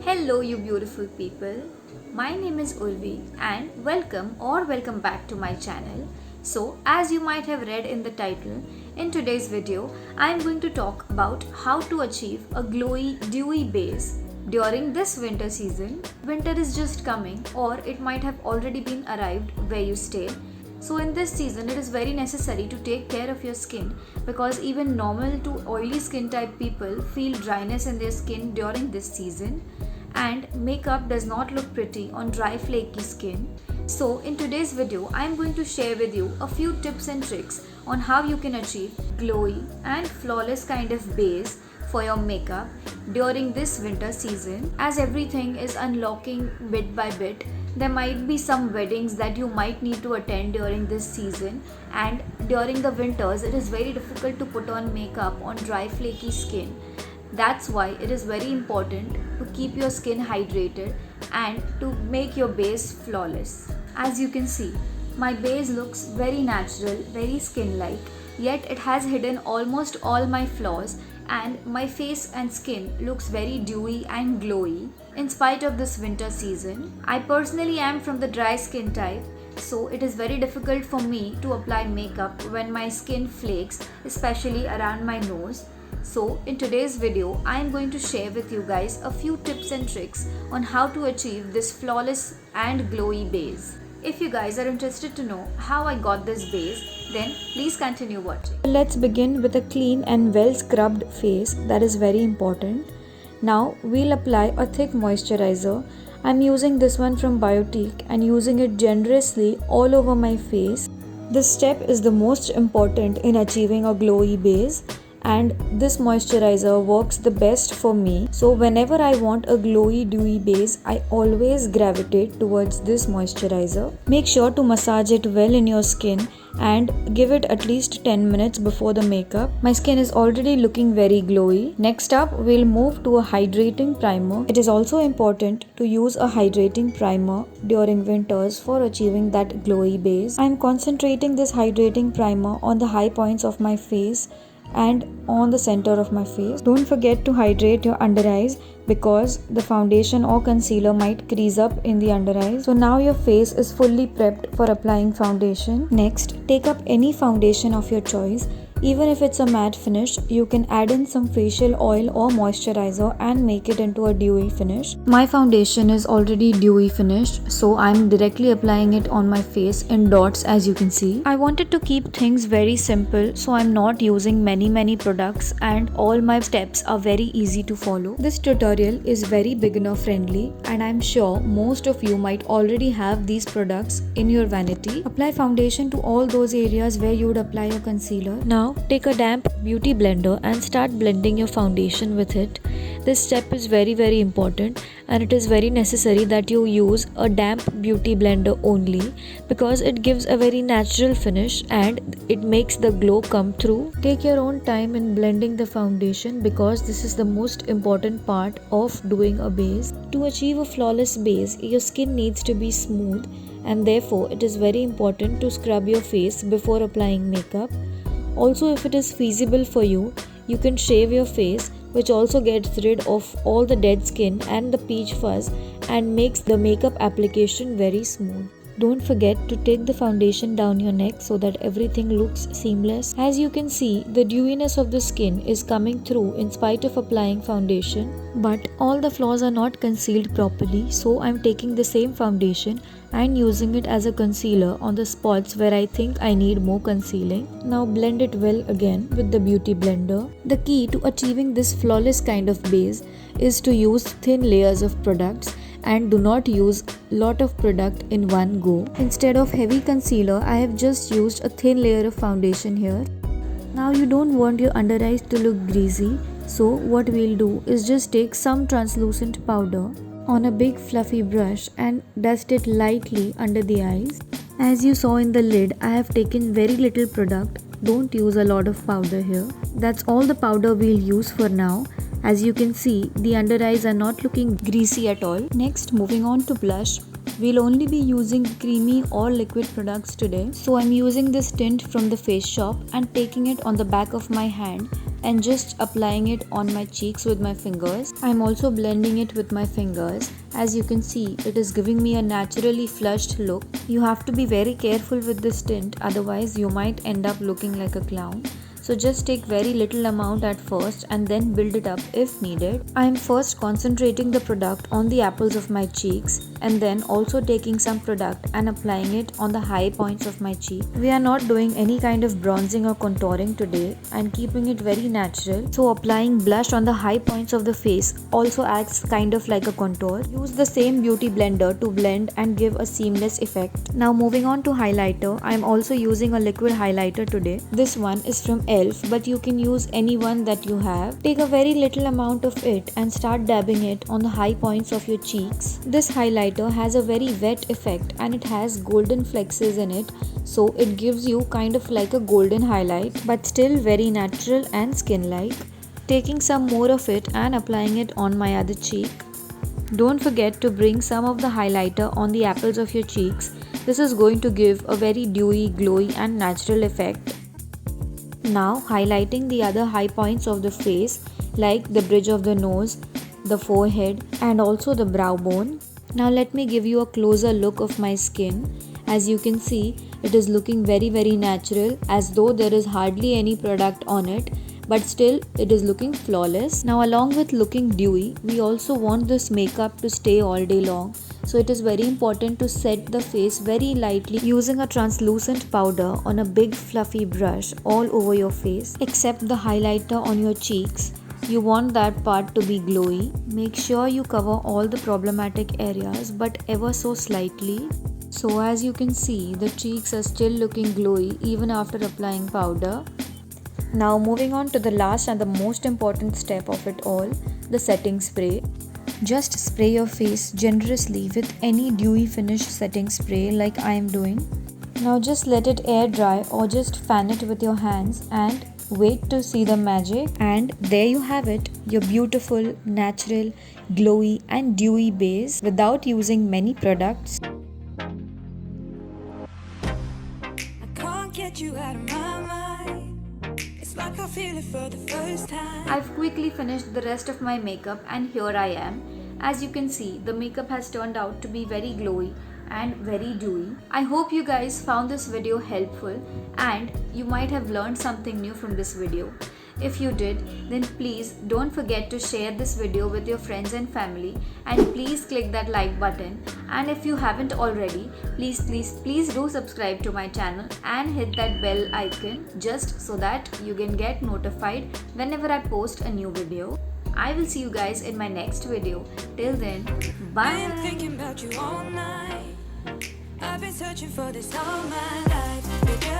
Hello, you beautiful people. My name is Ulvi and welcome back to my channel. So, as you might have read in the title, in today's video, I am going to talk about how to achieve a glowy, dewy base during this winter season. Winter is just coming, or it might have already been arrived where you stay. So in this season, it is very necessary to take care of your skin because even normal to oily skin type people feel dryness in their skin during this season, and makeup does not look pretty on dry flaky skin. So in today's video, I am going to share with you a few tips and tricks on how you can achieve glowy and flawless kind of base for your makeup during this winter season. As everything is unlocking bit by bit, there might be some weddings that you might need to attend during this season, and during the winters it is very difficult to put on makeup on dry flaky skin. That's why it is very important to keep your skin hydrated and to make your base flawless. As you can see, my base looks very natural, very skin-like, yet it has hidden almost all my flaws, and my face and skin looks very dewy and glowy in spite of this winter season. I personally am from the dry skin type, so it is very difficult for me to apply makeup when my skin flakes, especially around my nose. So in today's video, I am going to share with you guys a few tips and tricks on how to achieve this flawless and glowy base. If you guys are interested to know how I got this base, then please continue watching. Let's begin with a clean and well scrubbed face. That is very important. Now we'll apply a thick moisturizer. I'm using this one from Biotique and using it generously all over my face. This step is the most important in achieving a glowy base, and this moisturizer works the best for me. So whenever I want a glowy dewy base, I always gravitate towards this moisturizer. Make sure to massage it well in your skin and give it at least 10 minutes before the makeup. My skin is already looking very glowy. Next up, we'll move to a hydrating primer. It is also important to use a hydrating primer during winters for achieving that glowy base. I'm concentrating this hydrating primer on the high points of my face and on the center of my face. Don't forget to hydrate your under eyes because the foundation or concealer might crease up in the under eyes. So now your face is fully prepped for applying foundation. Next, take up any foundation of your choice. Even if it's a matte finish, you can add in some facial oil or moisturizer and make it into a dewy finish. My foundation is already dewy finished, so I'm directly applying it on my face in dots, as you can see. I wanted to keep things very simple, so I'm not using many products, and all my steps are very easy to follow. This tutorial is very beginner friendly, and I'm sure most of you might already have these products in your vanity. Apply foundation to all those areas where you would apply your concealer. Now take a damp beauty blender and start blending your foundation with it. This step is very important, and it is very necessary that you use a damp beauty blender only because it gives a very natural finish and it makes the glow come through. Take your own time in blending the foundation because this is the most important part of doing a base. To achieve a flawless base, your skin needs to be smooth, and therefore it is very important to scrub your face before applying makeup. Also, if it is feasible for you, you can shave your face, which also gets rid of all the dead skin and the peach fuzz and makes the makeup application very smooth. Don't forget to take the foundation down your neck so that everything looks seamless. As you can see, the dewiness of the skin is coming through in spite of applying foundation, but all the flaws are not concealed properly, so I'm taking the same foundation and using it as a concealer on the spots where I think I need more concealing. Now blend it well again with the beauty blender. The key to achieving this flawless kind of base is to use thin layers of products and do not use lot of product in one go. Instead of heavy concealer, I have just used a thin layer of foundation here. Now you don't want your under eyes to look greasy, so what we'll do is just take some translucent powder on a big fluffy brush and dust it lightly under the eyes. As you saw in the lid, I have taken very little product. Don't use a lot of powder here. That's all the powder we'll use for now. As you can see, the under eyes are not looking greasy at all. Next, moving on to blush. We'll only be using creamy or liquid products today. So I'm using this tint from the Face Shop and taking it on the back of my hand and just applying it on my cheeks with my fingers. I'm also blending it with my fingers. As you can see, it is giving me a naturally flushed look. You have to be very careful with this tint, otherwise you might end up looking like a clown. So just take very little amount at first and then build it up if needed. I am first concentrating the product on the apples of my cheeks and then also taking some product and applying it on the high points of my cheek. We are not doing any kind of bronzing or contouring today and keeping it very natural. So applying blush on the high points of the face also acts kind of like a contour. Use the same beauty blender to blend and give a seamless effect. Now moving on to highlighter, I am also using a liquid highlighter today. This one is from ELF, but you can use any one that you have. Take a very little amount of it and start dabbing it on the high points of your cheeks. This highlighter has a very wet effect and it has golden flexes in it, so it gives you kind of like a golden highlight but still very natural and skin-like. Taking some more of it and applying it on my other cheek. Don't forget to bring some of the highlighter on the apples of your cheeks. This is going to give a very dewy, glowy and natural effect. Now highlighting the other high points of the face like the bridge of the nose, the forehead and also the brow bone. Now let me give you a closer look of my skin. As you can see, it is looking very natural, as though there is hardly any product on it, but still it is looking flawless. Now along with looking dewy, we also want this makeup to stay all day long. So it is very important to set the face very lightly using a translucent powder on a big fluffy brush all over your face, except the highlighter on your cheeks. You want that part to be glowy. Make sure you cover all the problematic areas but ever so slightly. So as you can see, the cheeks are still looking glowy even after applying powder. Now moving on to the last and the most important step of it all, the setting spray. Just spray your face generously with any dewy finish setting spray like I am doing. Now just let it air dry or just fan it with your hands and wait to see the magic. And there you have it, your beautiful, natural, glowy and dewy base without using many products. I can't get you out of my mind. It's like I feel it for the first time. I've quickly finished the rest of my makeup and here I am. As you can see, the makeup has turned out to be very glowy and very dewy. I hope you guys found this video helpful and you might have learned something new from this video. If you did, then please don't forget to share this video with your friends and family and please click that like button. And if you haven't already, please do subscribe to my channel and hit that bell icon just so that you can get notified whenever I post a new video. I will see you guys in my next video. Till then, bye. I am thinking about you all night. I've been searching for this all my life.